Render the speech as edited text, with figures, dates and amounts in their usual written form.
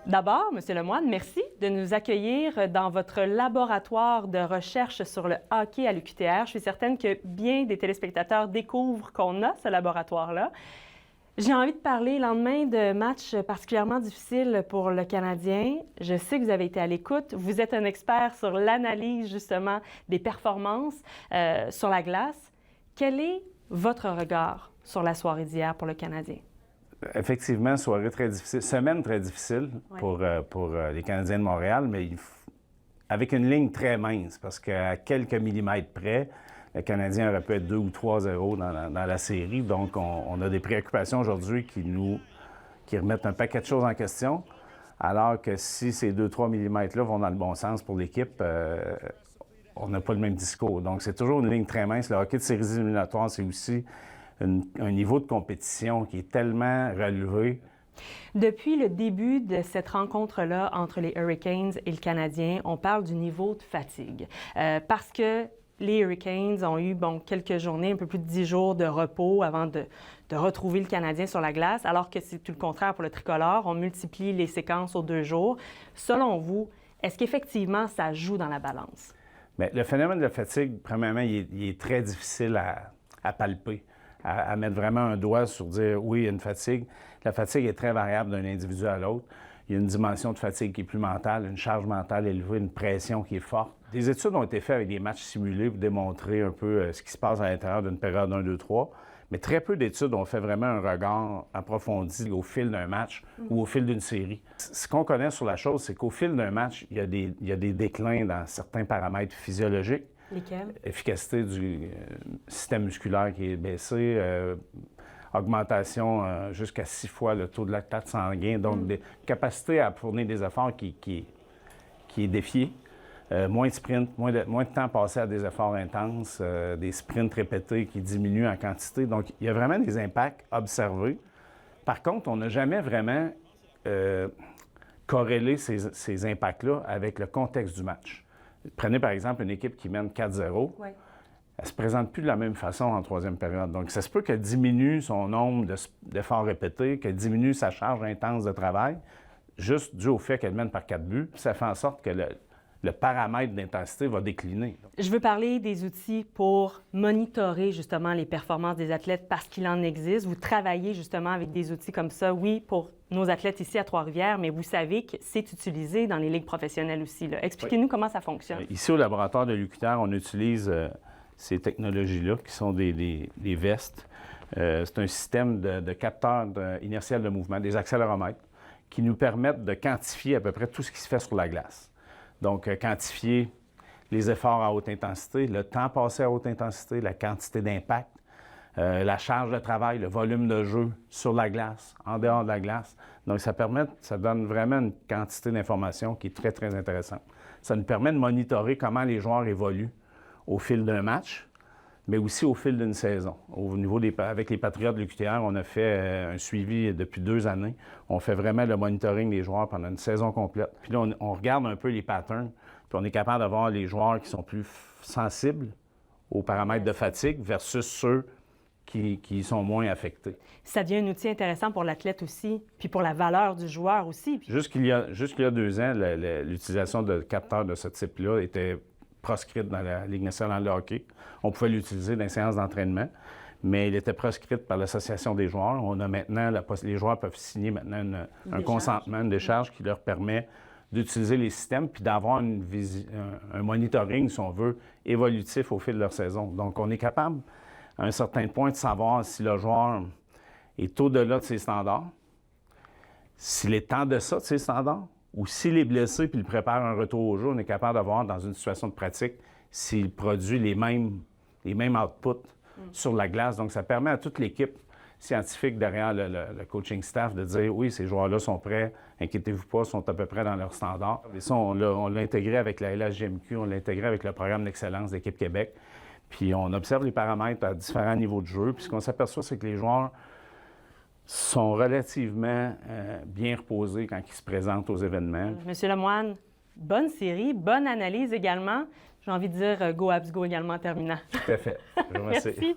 D'abord, M. Lemoine, merci de nous accueillir dans votre laboratoire de recherche sur le hockey à l'UQTR. Je suis certaine que bien des téléspectateurs découvrent qu'on a ce laboratoire-là. J'ai envie de parler lendemain de matchs particulièrement difficiles pour le Canadien. Je sais que vous avez été à l'écoute. Vous êtes un expert sur l'analyse, justement, des performances sur la glace. Quel est votre regard sur la soirée d'hier pour le Canadien? Effectivement, soirée très difficile, semaine très difficile pour les Canadiens de Montréal, mais avec une ligne très mince, parce qu'à quelques millimètres près, le Canadien aurait pu être 2 ou 3-0 dans la série. Donc, on a des préoccupations aujourd'hui qui remettent un paquet de choses en question, alors que si ces 2-3 millimètres-là vont dans le bon sens pour l'équipe, on n'a pas le même discours. Donc, c'est toujours une ligne très mince. Le hockey de séries éliminatoires, c'est aussi un niveau de compétition qui est tellement relevé. Depuis le début de cette rencontre-là entre les Hurricanes et le Canadien, on parle du niveau de fatigue. Parce que les Hurricanes ont eu quelques journées, un peu plus de 10 jours de repos avant de retrouver le Canadien sur la glace, alors que c'est tout le contraire pour le tricolore. On multiplie les séquences aux 2 jours. Selon vous, est-ce qu'effectivement ça joue dans la balance? Bien, le phénomène de la fatigue, premièrement, il est très difficile à palper. À mettre vraiment un doigt sur dire oui, il y a une fatigue. La fatigue est très variable d'un individu à l'autre. Il y a une dimension de fatigue qui est plus mentale, une charge mentale élevée, une pression qui est forte. Des études ont été faites avec des matchs simulés pour démontrer un peu ce qui se passe à l'intérieur d'une période 1, 2, 3. Mais très peu d'études ont fait vraiment un regard approfondi au fil d'un match ou au fil d'une série. Ce qu'on connaît sur la chose, c'est qu'au fil d'un match, il y a des déclins dans certains paramètres physiologiques. Lesquels? Efficacité du système musculaire qui est baissé, augmentation jusqu'à 6 fois le taux de lactate sanguin, donc des capacités à fournir des efforts qui est défiée. Moins de sprint, moins de temps passé à des efforts intenses, des sprints répétés qui diminuent en quantité. Donc, il y a vraiment des impacts observés. Par contre, on n'a jamais vraiment corrélé ces impacts-là avec le contexte du match. Prenez par exemple une équipe qui mène 4-0. Oui. Elle ne se présente plus de la même façon en troisième période. Donc, ça se peut qu'elle diminue son nombre d'efforts répétés, qu'elle diminue sa charge intense de travail, juste dû au fait qu'elle mène par 4 buts. Ça fait en sorte que le paramètre d'intensité va décliner. Je veux parler des outils pour monitorer justement les performances des athlètes parce qu'il en existe. Vous travaillez justement avec des outils comme ça, oui, pour nos athlètes ici à Trois-Rivières, mais vous savez que c'est utilisé dans les ligues professionnelles aussi. Expliquez-nous comment ça fonctionne. Ici, au laboratoire de l'UQTR, on utilise ces technologies-là qui sont des vestes. C'est un système de capteurs inertiels de mouvement, des accéléromètres, qui nous permettent de quantifier à peu près tout ce qui se fait sur la glace. Donc, quantifier les efforts à haute intensité, le temps passé à haute intensité, la quantité d'impact, la charge de travail, le volume de jeu sur la glace, en dehors de la glace. Donc, ça donne vraiment une quantité d'informations qui est très, très intéressante. Ça nous permet de monitorer comment les joueurs évoluent au fil d'un match, mais aussi au fil d'une saison. Au niveau avec les Patriotes de l'UQTR, on a fait un suivi depuis 2 années. On fait vraiment le monitoring des joueurs pendant une saison complète. Puis là, on regarde un peu les patterns, puis on est capable d'avoir les joueurs qui sont plus sensibles aux paramètres de fatigue versus ceux qui sont moins affectés. Ça devient un outil intéressant pour l'athlète aussi, puis pour la valeur du joueur aussi. Jusqu'il y a 2 ans, l'utilisation de capteurs de ce type-là était proscrite dans la Ligue nationale de hockey. On pouvait l'utiliser dans les séances d'entraînement, mais il était proscrite par l'Association des joueurs. On a maintenant, les joueurs peuvent signer maintenant un consentement, une décharge qui leur permet d'utiliser les systèmes puis d'avoir un monitoring, si on veut, évolutif au fil de leur saison. Donc, on est capable, à un certain point, de savoir si le joueur est au-delà de ses standards, s'il est en deçà de ses standards, ou s'il est blessé puis il prépare un retour au jeu, on est capable de voir dans une situation de pratique s'il produit les mêmes outputs sur la glace. Donc, ça permet à toute l'équipe scientifique derrière le coaching staff de dire oui, ces joueurs-là sont prêts, inquiétez-vous pas, sont à peu près dans leurs standards. Et ça, on l'a intégré avec la LHJMQ, on l'a intégré avec le programme d'excellence d'Équipe Québec. Puis on observe les paramètres à différents niveaux de jeu. Puis ce qu'on s'aperçoit, c'est que les joueurs sont relativement bien reposés quand ils se présentent aux événements. Monsieur Lemoine, bonne série, bonne analyse également. J'ai envie de dire go Habs go également en terminant. Tout à fait. Je vous remercie. Merci.